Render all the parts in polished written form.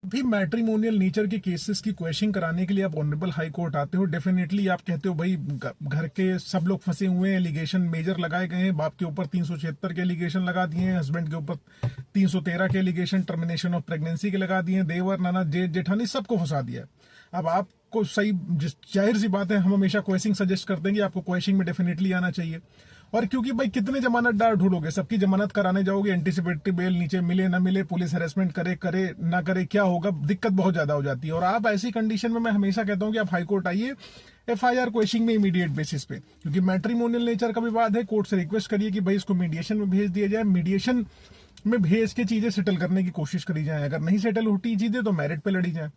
भी matrimonial nature के cases की क्वेश्चन कराने के लिए आप ऑनरेबल हाई कोर्ट आते हो, डेफिनेटली आप कहते हो भाई घर के सब लोग फंसे हुए हैं, एलिगेशन मेजर लगाए गए हैं, बाप के ऊपर 376 के एलिगेशन लगा दिए हैं, हस्बैंड के ऊपर 313 के एलिगेशन टर्मिनेशन ऑफ प्रेगनेंसी के लगा दिए हैं, देवर नाना जेठ जेठानी सबको फंसा दिया है। अब आपको सही जाहिर सी बात है, हम हमेशा क्वेश्चन सजेस्ट करते हैं कि आपको क्वेश्चन में डेफिनेटली आना चाहिए। और क्योंकि भाई कितने जमानतदार ढूंढोगे, सबकी जमानत कराने जाओगे, एंटीसिपेटरी बेल नीचे मिले ना मिले, पुलिस हेरेसमेंट करे करे ना करे, क्या होगा, दिक्कत बहुत ज्यादा हो जाती है। और आप ऐसी कंडीशन में मैं हमेशा कहता हूं कि आप हाईकोर्ट आइए FIR क्वेश्चन में इमीडिएट बेसिस पे, क्योंकि मैट्रिमोनियल नेचर का विवाद है, कोर्ट से रिक्वेस्ट करिए कि भाई इसको मीडिएशन में भेज दिया जाए, मीडिएशन में भेज के चीजें सेटल करने की कोशिश करी जाए, अगर नहीं सेटल होती चीजें तो मेरिट पे लड़ी जाए।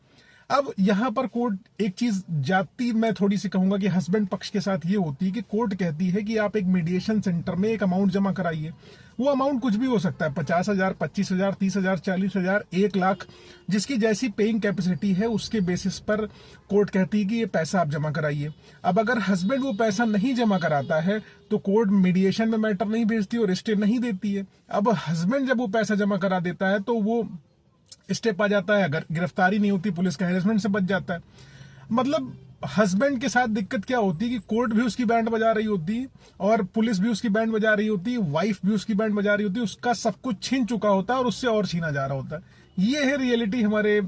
अब यहां पर कोर्ट एक चीज जाती मैं थोड़ी सी कहूंगा कि हस्बैंड पक्ष के साथ ये होती है कि कोर्ट कहती है कि आप एक मीडिएशन सेंटर में एक अमाउंट जमा कराइए। वो अमाउंट कुछ भी हो सकता है, 50,000, 25,000, 30,000, 40,000, 1,00,000, जिसकी जैसी पेइंग कैपेसिटी है उसके बेसिस पर कोर्ट कहती है कि ये पैसा आप जमा कराइए। अब अगर हस्बैंड वो पैसा नहीं जमा कराता है तो कोर्ट मीडिएशन में मैटर नहीं भेजती और स्टे नहीं देती है। अब हस्बैंड जब वो पैसा जमा करा देता है तो वो स्टेप आ जाता है, अगर गिरफ्तारी नहीं होती पुलिस का हैरेसमेंट से बच जाता है। मतलब हस्बैंड के साथ दिक्कत क्या होती है कि कोर्ट भी उसकी बैंड बजा रही होती है और पुलिस भी उसकी बैंड बजा रही होती है, वाइफ भी उसकी बैंड बजा रही होती है, उसका सब कुछ छीन चुका होता है और उससे और छीना जा रहा होता है। ये है रियलिटी हमारे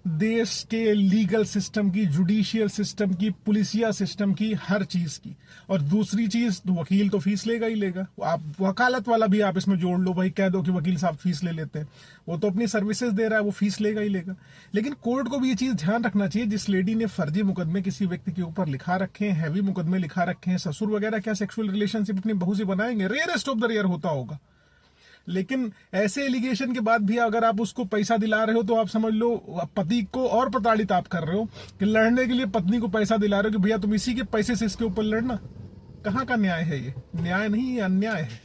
देश के लीगल सिस्टम की, जुडिशियल सिस्टम की, पुलिसिया सिस्टम की, हर चीज की। और दूसरी चीज, वकील तो फीस लेगा ही लेगा। आप वकालत वाला भी आप इसमें जोड़ लो, भाई कह दो कि वकील साहब फीस ले लेते हैं, वो तो अपनी सर्विसेज दे रहा है, वो फीस लेगा ही लेगा। लेकिन कोर्ट को भी ये चीज ध्यान रखना चाहिए, जिस लेडी ने फर्जी मुकदमे किसी व्यक्ति के ऊपर लिखा रखे हैं, हैवी मुकदमे लिखा रखे हैं, ससुर वगैरह क्या सेक्सुअल रिलेशनशिप अपनी बहू से बनाएंगे, रेयरेस्ट ऑफ द रेयर होता होगा। लेकिन ऐसे एलिगेशन के बाद भी अगर आप उसको पैसा दिला रहे हो तो आप समझ लो पति को और प्रताड़ित आप कर रहे हो कि लड़ने के लिए पत्नी को पैसा दिला रहे हो कि भैया तुम इसी के पैसे से इसके ऊपर लड़ना। कहाँ का न्याय है ये? न्याय नहीं, ये अन्याय है।